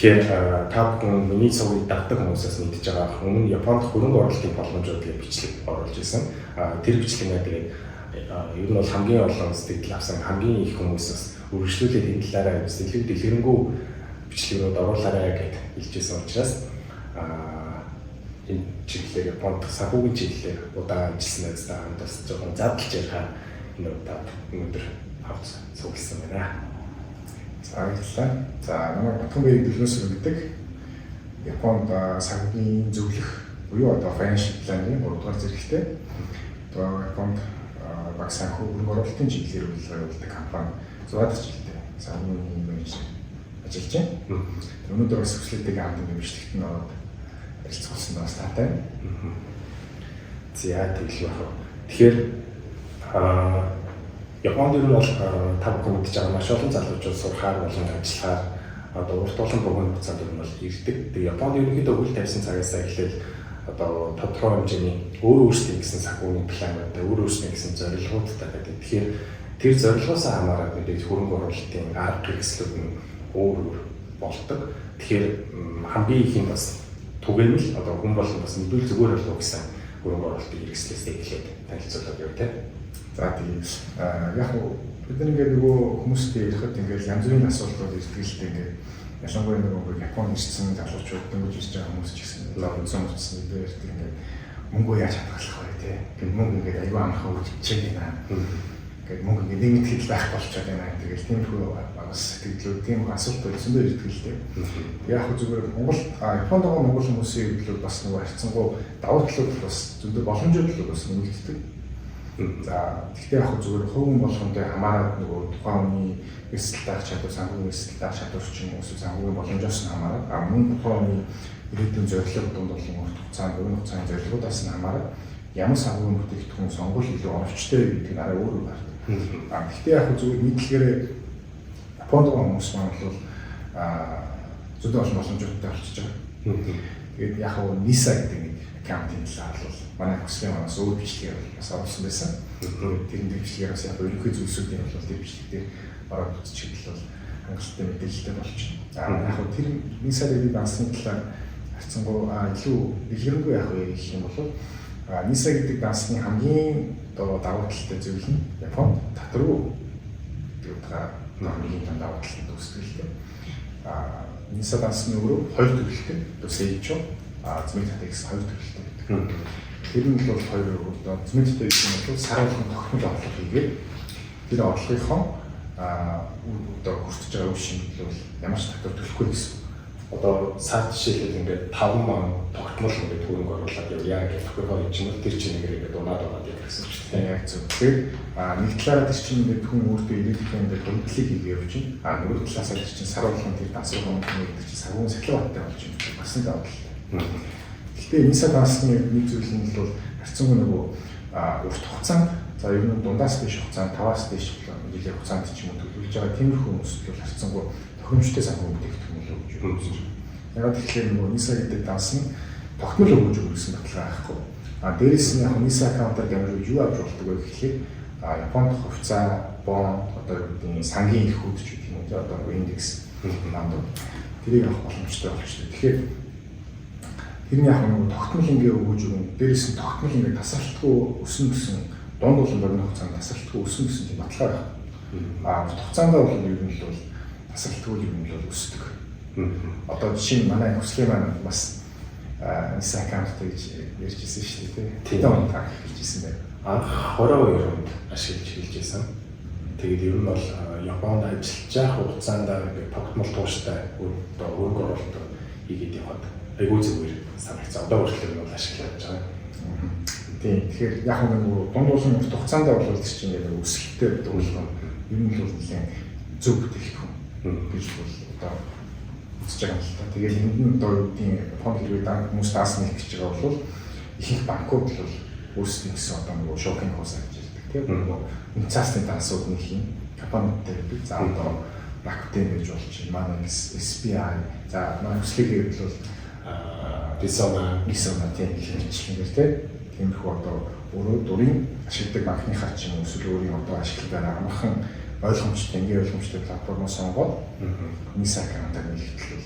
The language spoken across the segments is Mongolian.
Тэгэхээр та бүхэн миний цугийг дагдаг хүмүүсээс мэдж байгаа өмнө Японд хөрөнгө оруулалтын боломжуудыг бичлэг оруулж ирсэн. Тэр бичлэгээ тэгээд ер нь бол хамгийн олон сэтгэл авсан хамгийн их хүмүүсээс үргэлжлүүлээд энэ талаараа сэтгэл дэлгэрэнгүй бичлэгүүд оруулаарай гэж хэлжсэн учраас энэ чиглэлээр Японд санхүүгийн чиглэлээр удаан ажилласан байцтай хамтаас жоохон задлж ярихаар энэ удаа өнөөдөр хавц цугласан байна. За баярлалаа. За намайг Батхан Баяр Дэлгөөс гэдэг Японд санхүүгийн зөвлөх буюу одоо financial planning 3 дугаар зэрэгтэй. Одоо Японд баг санхүү хөрөнгө оруулалтын чиглэлээр үйлдвэр явуулдаг компани 6 жилдээ санхүүгийн менежер ажиллаж байна. Өнөөдөр бас хүслэлтэй хамт нэмэгчлэгт нь ороод харилцуулсан бас таатай. За тэгэл яах вэ? Тэгэхээр Японд ер нь бол та бүхэн мэдж байгаа маш олон залуучууд сурахаар болон ажиллахаар одоо урт олон богино хугацаанд ер нь бол ирдэг. Тэгээ Японд ерөнхийдөө хөл тавьсан цагаас эхлээл одоо тодорхой хэмжээний өөрсдийн гэсэн санхүүгийн плануудтай өөрсдийн гэсэн зорилгоудтай байдаг. Тэгэхээр тэр зорилгоос хамаарат мэдээж хөрөнгө оруулалтын арга хэрэгслүүд нь өөр болдог. Тэгэхээр хамгийн их нь бас түгээмэл одоо хүн болон бас мэдүүл зүгээр болов гэсэн хөрөнгө оруулалтын хэрэгслээс эхлээд танилцуулаад явъя те. За тийм яг бид ингээд нөгөө хүмүүстэй ярихад ингээд янз бүрийн асуудлууд ирдэг л дээ ингээд ялангуяа нөгөө Японд ирсэн залуучууд дөнгөж ирж байгаа хүмүүс ч гэсэн лавцсан утсан дээр ингээд мөнгөө яаж хадгалах вэ те. Ингээд мөнгө ингээд аюу амархан үржиж байна. Ингээд мөнгө ингээд нэг хэд байх болчиход байна. Тэгээд тиймэрхүү бас сэтгэлүүд тийм асуудал зөндөө ирдэг л дээ. Яг хөө зүгээр Монгол Японд байгаа монгол хүмүүсийн хөдлөл бас нөгөө харьцангуй давуу талууд бас зөндөө боломжууд бас нөлөөлдөг. За гэхдээ яг зүгээр хувийн болгондоо хамаарат нөгөө тухайн хүний эсэл даах чадвар, санхүүгийн эсэл даах чадвар ч юм уу эсвэл санхүүгийн боломжоос нь хамаарат мөн тухайн хүний ирээдүйн зорилго дунд болон урт хугацаанд өргөн хугацааны зорилгоудаас нь хамаарат ямар санхүүгийн бүтээгдэхүүн сонгол илүү оновчтой гэдэг нь арай өөр байна. Гэхдээ яг зүгээр нийтлэгээр Японд байгаа хүмүүс маань бол зөндөө олон боломжуудтай болчихж байгаа. Тэгээд яг нь NISA гэдэг нэг аккаунтинг талаар бол манай хүслийн манаас өөр бичлэгээр бас оруулсан байсан. Тэр бичлэгээр бас яг ерөнхий зүйлсүүдийн бол тэр бичлэгтээ ороод үзчихвэл бол хангалттай мэдээлэлтэй болчихно. Яг тэр NISA-гийн дансны талаар харьцангуй илүү дэлгэрэнгүй яг гэх юм бол NISA гэдэг дансны хамгийн давуу талтай зүйл нь Японд татваргүй гэдэг нормын давуу талтай төсөлтэй. NISA дансны өөрөө хоёр төрөлтэй. Сeicho зэмэг татвар гэсэн хоёр төрөлтэй. Тэр нь бол хоёр одоо зэмэг татвар гэсэн нь бол саруулгын тогтмол орлого хийгээд тэр орлогынхоо одоо хүртэж байгаа үе шимтэл бол ямар ч татвар төлөхгүй гэсэн. Одоо сар жишээлбэл ингээд 5 мянга тогтмол ингээд хөрөнгө оруулаад явъя гэх тохиолдол юм чинь тэр чинь ингээд унаад гэсэн үг шүү дээ. Яг зөв. Тэгэхээр нэг талаараа тэр чинь ингээд хүн өөртөө ирээдүйн ингээд хөрөнгөлийг хийгээ явж байна. Нөгөө талаасаа тэр чинь саруулгын тэр дансруу гэдэг чинь санхүүгийн сахилгаантай болж байна. Бас нэг давуу тал. Гэхдээ NISA дансны нэг зүйл нь бол харьцангуй нөгөө урт хугацаанд за ер нь дундаас дэш хугацаанд 5-аас дэш жилийн хугацаанд ч юм уу төлөвлөж байгаа тиймэрхүү хүмүүс бол харьцангуй тохиромжтой санхүү бүтээгдэхүүн өгж байна. Яг тэгэхээр нөгөө NISA гэдэг данс нь тогтмол өгж өгсөн баталгаа байхгүй. Дээрээс нь яг NISA аккаунтаар гэмрүүж юу авч болдог вэ гэхлээр Японд хувьцаа, бонд одоо гэдэг сангийн эрхүүд ч гэх юм уу одоо индекс намд тэрийг авах боломжтой болчихсон. Тэгэхээр тэрний яг нэг тогтмол ингээ өгж өгөн дээрээс нь тогтмол ингээ тасралтгүй өснө гэсэн дунд болон богино хугацаанд тасралтгүй өснө гэсэн тийм баталгаа байна. Урт хугацаанд бол ер нь л тасралтгүй юм бол өсдөг. Одоо жишээ нь манай хүслийн маань бас NISA аккаунттай гэж ярьжсэн шүү дээ. Тэгээд он таг хэлжсэн байна. Анх 22 онд ашиглаж хэлжсэн. Тэгээд ер нь бол Японд ажиллаж байгаа хугацаанд тогтмол тууштай хөрөнгө оруулалт хийгээд яваад айгүй зүгээр санагцсан. Одоо хүртэл нь ашиглаж байгаа. Тийм. Тэгэхээр яг нэг дунд болон урт хугацаанд бол чинь яг өсөлттэй дуулсан. Ер нь л нэлээд зөв бүтээгдэхүүн гэж бол одоо үзэж байгаа юм л та. Тэгээд энд нь одоо үеийн Японд хэрвээ хүмүүс даасан их гэж байгаа бол ихэнх банкуд бол өөрсдийн гэсэн одоо нэг шокинг хоос гэж ярьдаг. Тэгээд нөгөө үнцаасны дансууд нэг юм Япондтэй байдаг. За одоо Rakuten гэж болчих. Манай SBI за манай хүслийг бол Visoma тийм хэлжлэнгээр тиймэрхүү одоо өөрөө дурын ашигладаг банкныхаа ч юм уу эсвэл өөрийн одоо ашигладаг амархан ойлгомжтой, энгийн ойлгомжтой платформоос сонгоод NISA аккаунтаар нэгтгэл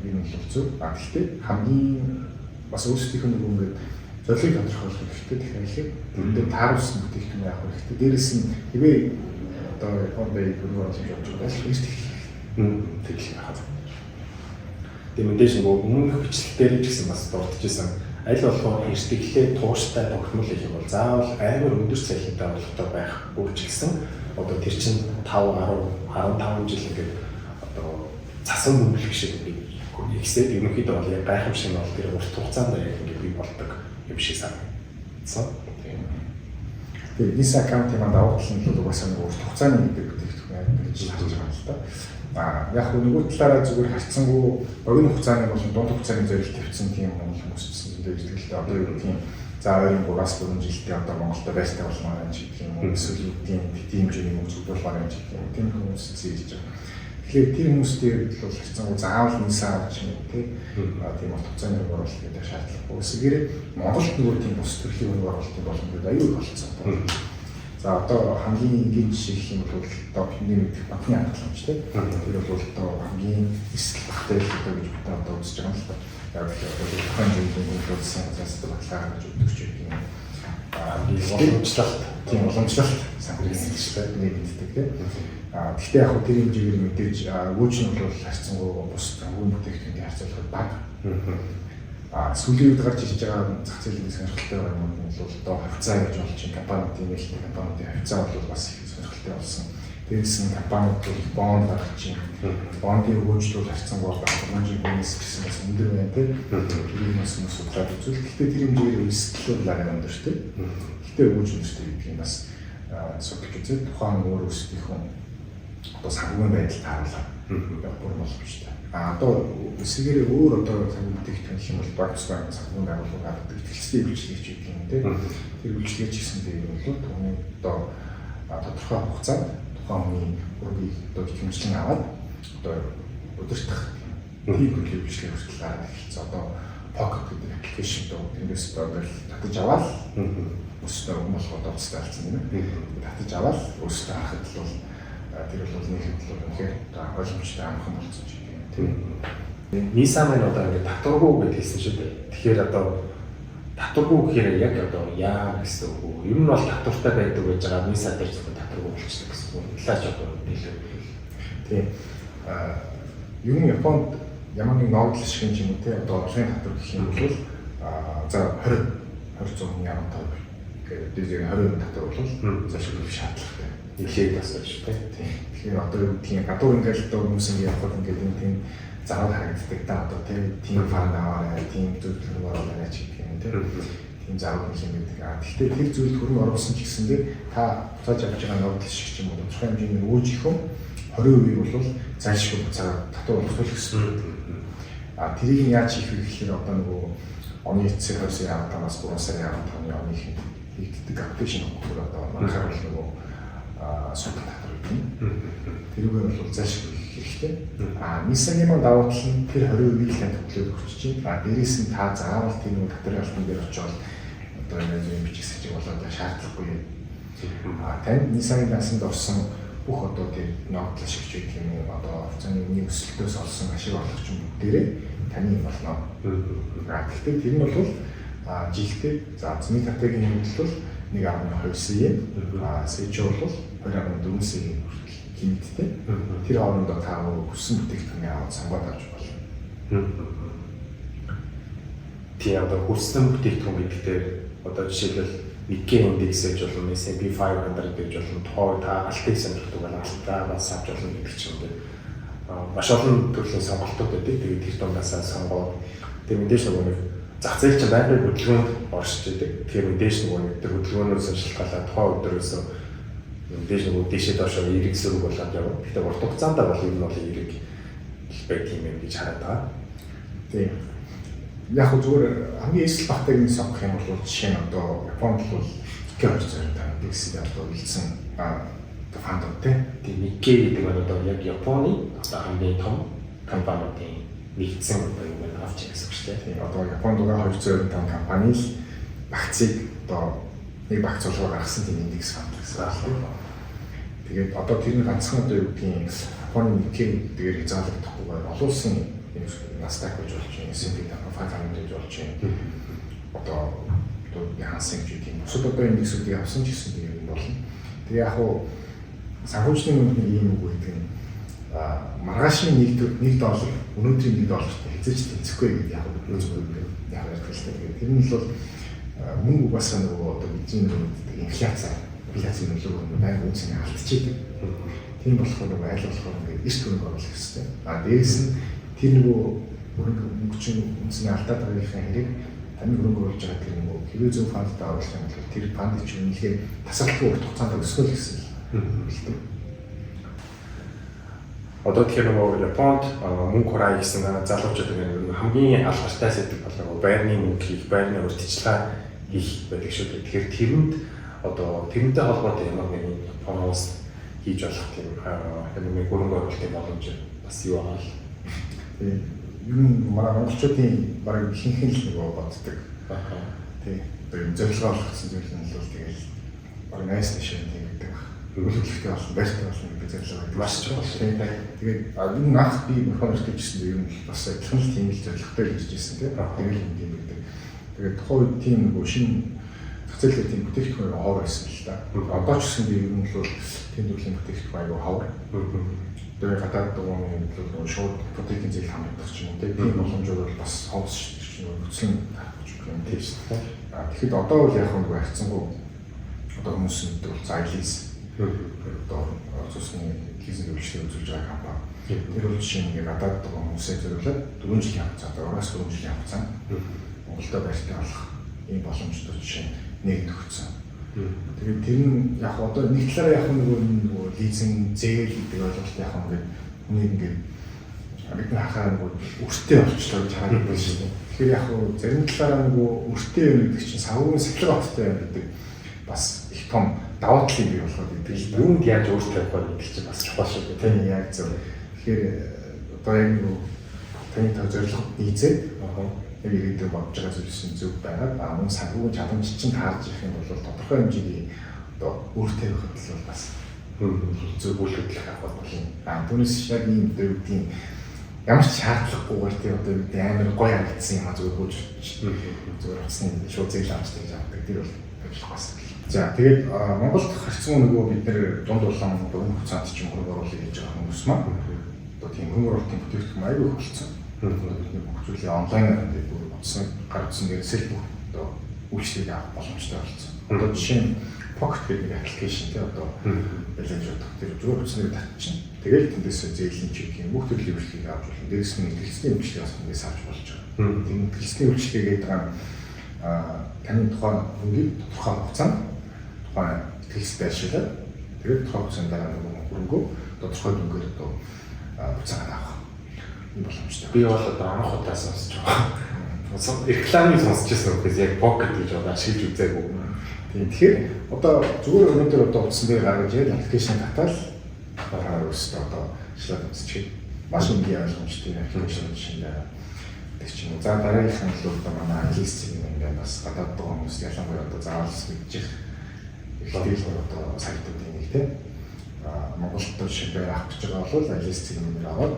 юм л зөв. Гэхдээ хамгийн бас өөрсдийнх нь ингээд зорилгыг тодорхойлох хэрэгтэй. Тэгэхээр энэ тааруулсан бүтээгдэхүүн яах вэ гэхдээ дээрэс нь хэвээ одоо Японд бүрэн оруулж явж байгаа л эрт тэгэл хаад. Тэгээ мэдээж нөгөө өмнөх бичлэгтэр ч гэсэн бас дурдчихсан аль болох эртгэлээ тууштай тогтмол их юм бол заавал амар өндөр цалинтай болохтой байх үржилсэн. Одоо тэр чинь 5 10 15 жил ингээд одоо цасан мөнгөлөх шиг ихсээд ерөнхийдөө бол яг гайхамшиг нь бол тэр урт хугацаанд яг ингээд бий болдог юм шиг санагдсан. Тэгээ виса аккаунт юм даваад нь л угаасаа нэг урт хугацааны гэдэг бүтээгдэхүүн гэж харж байгаа л та. Яг нөгөө талаараа зүгээр харцсангүй богино хугацааны болон дунд хугацааны зорилт тавьсан тийм хүмүүс гэсэн зүйлээ одоо юу гэх юм за 2-3 жилдээ одоо Монголда байртай болмоор юм шиг юм уу эсвэл тийм хэмжээний мөнгө зөвлөлмөр юм шиг тийм хүмүүс зээлж байгаа. Тэгэхээр тэр хүмүүстэй бол харцсангүй заавал нисаа авч юм тийм урт хугацааны мөнгө оруулалт гэдэг шаардлагагүй. Эсвэл Монголд нөгөө тийм бус төрлийн мөнгө оруулалтын боломжууд аюул болцсон. За одоо хамгийн энгийн жишээ юм бол одоо бидний мэдих банкны хангаламж тийм. Тэр бол одоо хамгийн эсрэг багтай л одоо гэж бид одоо үзэж байгаа юм л та. Яг одоо тухайн зүйлийн төлөвсөн засдаг батлаа гэж өгдөг юм. Уламжлалт тийм уламжлалт санхүүгийн хэлтэй нэгддэг тийм. Гэхдээ яг тэр хэмжээгээр мэдээж үүч нь бол харьцангуй бус санхүүгийн бүтээгдэхүүнтэй харьцуулахад бага. Сүүлийн үед гарч иж байгаа зах зээлийн сонирхолтой байгаа юм бол одоо хавцаа гэж болж чинь компаниудын нэлээд компаниудын хавцаа бол бас их сонирхолтой болсон. Дээрээс нь компаниуд бол бонд гаргаж чинь бондын хөгжлүүд харьцангуй гомжийн хүнээс гэсэн бас өндөр байна тийм. Тэр нь бас судлаад үзвэл гэхдээ тэр хэмжээгээр рисклүүд арай өндөр шүү дээ. Гэхдээ хөгжлөстэй гэдэг юм бас судалж үзээд тухайн өөрөөсдийнхөө одоо санхүүгийн байдал тааруулаад бүр боломжтой. Одоо эсвэргээр өөр одоо санхүү бүтээгдэхүүн юм бол багц банк санхүү байгууллага авдаг ихтэй үйлчлэгч гэдэг юм тийм. Тэр үйлчлэгч гэсэн дээр бол түүний одоо тодорхой хугацаанд тухайн хүний үргийг одоо хэмжлэн аваад одоо удирдах тийм үйлчлэг хүртэл гараад эхэлсэн. Одоо Pocket гэдэг аппликейшн доо тэндээс одоо татаж аваад өстөө болоход оцтой болсон юм. Татаж аваад өстөө харахад бол тэр бол нэг хэвлэл үнэхээр ойлгомжтой амархан болсон ч юм тийм. Ниса маань одоо ингээд татваргүй гэж хэлсэн шүү дээ. Тэгэхээр одоо татваргүй гэхээр яг одоо яа гэсэн үг. Ер нь бол татвартай байдаг гэж байгаа ниса дээр зөвхөн татваргүй болчихсон гэсэн үг. Илаач одоо нэлээд. Тийм. Ер нь Японд ямар нэг ногдол шиг юм те одоо орлогын татвар гэх юм бол за 20% ямтай гэдэг 20% татвар бол зашгүй шаардлагатай. Нэлээд бас шүү дээ. Тийм. Тэгэхээр одоо юу гэх юм гадуур ингээд одоо хүмүүс ингээд явхад ингээд тийм зараад харагддаг да одоо тийм фан аваарай, тийм зөвлөгөө оруулаарай ч гэх юм тийм зарууд юм гэдэг. Гэхдээ тэр зүйлд хөрөнгө оруулсан ч гэсэндээ та буцааж авч байгаа ногдол шиг ч юм уу тодорхой хэмжээний үүжихэн 20% бол зайлшгүй буцаад татвар олгох гэсэн. Тэрийг нь яаж хийх вэ гэхээр одоо нөгөө оны эцэг 2 сарын 15-аас 3 сарын 15-ны оны хийгддэг аппликейшн өгөхөөр одоо манхаар нөгөө судал татвар гэдэг. Тэрүүгээр бол зайлшгүй хэрэгтэй. Нисагийн маань давуу тал нь тэр 20%-ийг л төлөөд өгч чинь. Дээрээс нь та заавал тэр нэг татварын алтан дээр очиод одоо энэ бичих сэжиг болоод шаардлагагүй юм. Танд нисагийн насанд орсон бүх одоо тэр ногдлол шиг ч гэх юм уу одоо хугацааны үний өсөлтөөс олсон ашиг орлогч юм дээрээ таны болно. Гэхдээ тэр нь бол жилдээ за зэний категорийн хувьд бол 1.2 сая, сэжиг бол 2.4 сая хэмжээтэй. Тэр хоорондоо та хүссэн бүтээгдэхүүн аваад сонгоод авч болно. Тийм одоо хүссэн бүтээгдэхүүн гэдэгтээ одоо жишээлбэл Nikkei индекс гэж болон S&P 500 гэж болон тоо та алтыг сонирхдаг бол алтаас авч болно гэдэг ч юм уу. Маш олон төрлийн сонголтууд байдаг. Тэгээд тэр дундаас сонгоод тэр мэдээж нэг зах зээл чинь байнгын хөдөлгөөнд оршиж идэг. Тэгэхээр мэдээж нэг тэр хөдөлгөөнөөс шалтгаалаад тухайн өдрөөс мэдээж нэг дэшээ доошоо эрэг сөрөг болоод явна. Гэхдээ урт хугацаанд бол энэ бол эрэг байх юм гэж хараад байгаа. Тийм. Яг зүгээр хамгийн эсрэг багтайг нь сонгох юм бол жишээ нь одоо Японд бол Nikkei 225 индексийг одоо үлдсэн фандууд тийм Nikkei гэдэг нь одоо яг Японы одоо хамгийн том компаниудын нэгдсэн одоо юм авч байгаа гэсэн үг тийм. Одоо Японд байгаа 225 компани л багцыг одоо нэг багц цолгоор гаргасан тийм индекс фанд гэсэн байна. Тэгээд одоо тэр нь ганцхан одоо юу гэдгийг Японы Nikkei гэдгээр хязгаарлагдахгүйгээр олон улсын Nasdaq гэж болж байна, S&P 500 гэж болж байна. Одоо Hang Seng гэх юм. Бусад одоо индексүүдийг авсан ч гэсэн тийм юм болно. Тэгээ яг хуу санхүүжлийн үнэт нэг юм үг гэдэг нь маргаашийн $1, өнөөдрийн $1 хэзээ ч тэнцэхгүй гэдэг яг зөв зөв яг ярьдаг. Тэр нь бол мөнгө угаасаа нөгөө одоо бидний нөгөө инфляцийн нөлөөгөөр байнга үнцнийг алдчихийдэг. Тийм болохоор нөгөө аль болохоор ингээд эрт хөрөнгө оруулах хэрэгтэй. Дээрээс нь тэр нөгөө мөнгө чинь үнцнийг алдаад байгаагийн хэрэг таны хөрөнгө оруулж байгаа тэр нөгөө хэвээ зөв фандд оруулах юм бол тэр фанд чинь үнэхээр тасалбаргүй урт хугацаанд өсгөл гэсэн юм. Одоо тэгэхээр нөгөө Японд мөнгө хураая гэсэн залуучууд хамгийн алдартай сэдв болоо байрны мөнгө хийх, байрны урьдчилгаа хийх байдаг шүү дээ. Тэгэхээр тэрэнд одоо тэрнтэй холбоотой ямар нэгэн Японоос хийж болох тийм нэг хөрөнгө оруулалтын боломж бас юу аа л. Тийм ер нь манай монголчуудын бараг ихэнх нь нөгөө боддог. Тийм одоо зорилгоо олох гэсэн зүйл нь бол тэгэл бараг найс тийшээ тийм гэдэг. Хөлөглөлтөй болсон, байртай болсон гэдэг зорилго маш ч байна. Тэгээд энэ анх би мөхөөрч гэсэн ер нь бас адилхан л тийм л зорилготой л хийжсэн тийм. Тэгэл юм тийм гэдэг. Тэгээд тухайн үед тийм нөгөө шинэ зах зээлийн бүтээгдэхүүн ховор байсан л да. Одоо ч гэсэн би ер нь бол тийм төрлийн бүтээгдэхүүн аягүй ховор. Тэгээд гадаад дугуйн бол шууд бүтээгдэхүүн зээл хамгаалах ч юм уу тийм боломжууд бол бас ховс чинь нөхцөл гаргаж байгаа юм тийм шүү дээ. Тэгэхэд одоо бол яг нэг хайцсангүй одоо хүмүүс нь бол зайлис одоо цусны лизинг үйлчлэг үзүүлж байгаа компани. Тэр бол жишээ нь гадаад дугуйн хүмүүсээ зөвлөд 4 жилийн хугацаанд ороос 4 жилийн хугацаанд Монголда байртай болох ийм боломжтой жишээ нэг төгссөн. Тэгээд тэр нь яг одоо нэг талаараа яг нөгөө лизинг зээл гэдэг ойлголт яг ингээд бидний хахаа нөгөө өртөө болчихлоо гэж хараад байна шүү дээ. Тэгэхээр яг зарим талаараа нөгөө өртөө юм гэдэг чинь савгийн сэтлэг баттай юм гэдэг бас их том давуу талыг бий болгоод идэг л юунд яаж өөрчлөх вэ гэдэг чинь бас чухал шүү дээ. Тийм яг зөв. Тэгэхээр одоо яг нөгөө таны зорилгод нийцээд яг ирээдүйд бодож байгаа зүйлс зөв байгаа. Мөн санхүүгийн чадамж чинь таарж ирэх юм бол тодорхой хэмжээний одоо өөртөө явахд л бас зөв үйлдэл авах болно. Түүнээс яг ийм дэвтийн ямар ч шаардлагагүйгээр тийм одоо амар гоё харагдсан юм а зүгээр хөөж зүгээр утасны шууд зээл авч гэж авдаг. Тэр бол ажиллах бас. За тэгээд Монголд харьцан нөгөө бид нэр дунд улаан дөрвөн хугацаанд ч юм хөрөнгө оруулалт хийж байгаа хүмүүс маань одоо тийм хөрөнгө оруулалтын бүтээгдэхүүн аягүй хөлцсөн. Бидний бүх зүйлээ онлайнаар ингээд бүр утсан гаргасан дээрсэл бүх одоо үйлчлэг авах боломжтой болсон. Одоо жишээ нь Pocket гэдэг нэг аппликейшн тий одоо байлж удах тэр зүгээр утсныг татчихна. Тэгээд тэндээс зээлийн чек юм бүх төрлийн үйлчлэгийг авч болно. Дээрээс нь дэлгэцний үйлчлэгийг бас тэндээс авч болж байгаа. Тийм дэлгэцний үйлчлэгийг гэдэг нь таны тухайн хөнгөний тодорхой хугацаанд тухайн дэлгэцтэй ашиглаад тэгээд тухайн хугацаанд дараа нэг хөрөнгөө тодорхой дүнгээр одоо буцаагаад авах юм боломжтой. Би бол одоо анх удаа сонсож байгаа. Рекламыг сонсч байсан үгээс яг Pocket гэж одоо ашиглаж үзээгүй. Тийм тэгэхээр одоо зүгээр өнөөдөр одоо утсан дээр гаргаж ирээд аппликейшн татаад дараа өстө одоо шлаг үзчихээ. Маш өнгийн ойлгомжтой аппликейшн чинь байна. Тэг чинь за дараагийнх нь л одоо манай англист юм байна бас гадаад байгаа хүмүүс ялангуяа одоо заавал мэдчих ихтэй одоо сайтуудын нэг тийм Монголд шийдвэр авах гэж байгаа бол англист юм аваад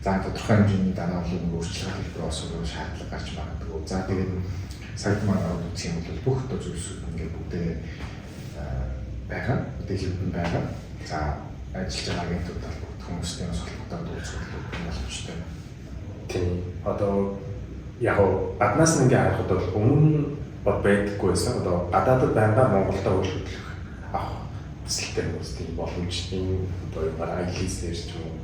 за тодорхой хэмжээний дараа бол нэг өөрчлөлт хэлбэрээс шаардлага гарч магадгүй. За тэгээд сайт маань үзэх юм бол бүх одоо зүйлсүүд ингээд бүгдээ байгаа. Бүтээгдэхүүн байгаа. За ажиллаж байгаа агентууд бол бүх хүмүүстэй бас холбоотой үйлчлүүлэх боломжтой. Тийм. Одоо яг гаднаас нь ингээд харахад бол өмнө бод байдаггүй байсан. Одоо гадаадд байнга Монголда үйлчлүүлэх авах хүсэлтэй хүмүүсийн боломжтой одоо юм айлсээр ч юм уу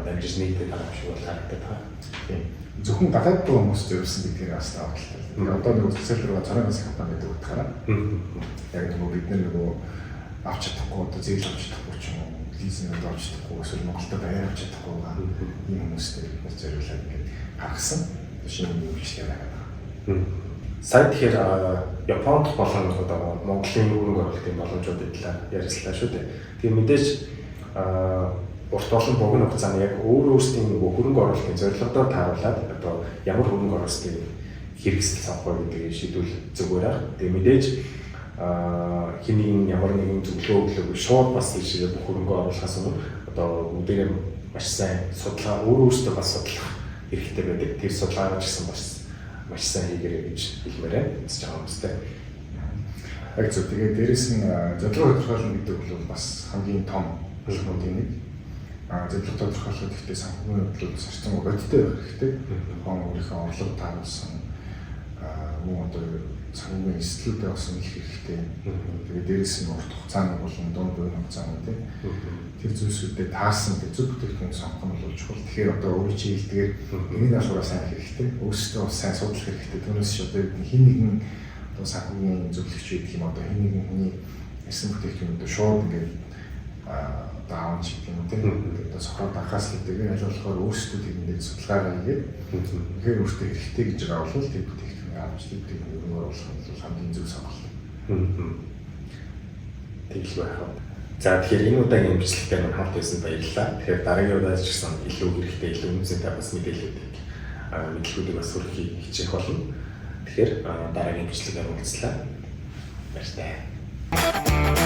дамжиж нийтэд харах шиг бол харагдаад байна. Тийм. Зөвхөн гадаад хүмүүс зөвсөн гэдгийг бас таавал. Одоо нэг үсэл рүү царайнаас компани гэдэг утгаараа. Яг нөгөө бид нөгөө авч чадахгүй одоо зээл авч чадахгүй ч юм уу, лизинг авч чадахгүй эсвэл Монголд байр авч чадахгүй ийм хүмүүстэй бас зориулаад ингээд гаргасан шинэ үйлчлэг байгаа. Сая тэгэхээр Японд болон одоо Монголын хөрөнгө оруулалтын боломжуудын талаар ярилцлаа шүү дээ. Тэгээ мэдээж урт болон богино хугацааны яг өөрсдийн хөрөнгө оруулалтын зорилгодоо тааруулаад одоо ямар хөрөнгө оруулалтыг хэрэгсэл авах вэ гэдгийг шийдвэл зүгээр аа. Тэгээ мэдээж хэний ямар нэгэн зөвлөгөө өглөөгүй шууд бас ийшээ бүх хөрөнгө оруулахаас өмнө одоо бүгдээ маш сайн судалгаа өөрөөсөө бас судлах хэрэгтэй байдаг. Тэр судалгаагаа ч гэсэн маш сайн хийгэрэй гэж хэлмээр байна. Тэсч байгаа юмстай. Яг зөв. Тэгээд дээрэс нь зорилго тодорхойлно гэдэг бол бас хамгийн том төлөвлөгөөний нэг. Зорилго тодорхойлоход ихтэй санхүүгийн хөдөлгөөнд зарцсан бодиттой байх хэрэгтэй. Өөрийнхөө орлого тааруулсан мөн одоо санхүүгийн эслүүдээ бас нэлэх хэрэгтэй. Тэгээд дээрэс нь урт хугацааны болон дунд үеийн хугацааны тэр зүйлсүүдэд таарсан зөв бүтээгдэхүүн сонгох нь бол чухал. Тэгэхээр одоо өөрийн чиглэлээр нэг ашгаараа сайн хэрэгтэй. Өөрсдөө бас сайн судлах хэрэгтэй. Түүнээс ч одоо хин нэгэн одоо санхүүгийн зөвлөгч гэдэг юм одоо хин нэгэн хүний эсрэг бүтээгдэхүүнүүд шууд ингээд даун шиг юм тийм одоо сохроод анхаас гэдэг аль болохоор өөрсдөө тэрэндээ судалгаа хийгээд тэгэхээр өөртөө хэрэгтэй гэж байгаа бол тэр бүтээгдэхүүн авч тэр өөрөөр болох хамгийн зөв сонголт. Тэгэл байх. За тэгэхээр энэ удаагийн бичлэгтэй маань хамт байсан баярлалаа. Тэгэхээр дараагийн удаас ч гэсэн илүү хэрэгтэй илүү үнцэнтэй бас мэдээллүүдийг бас хүргэхийг хичээх болно. Тэгэхээр дараагийн бичлэгээр уулзлаа. Баярлалаа.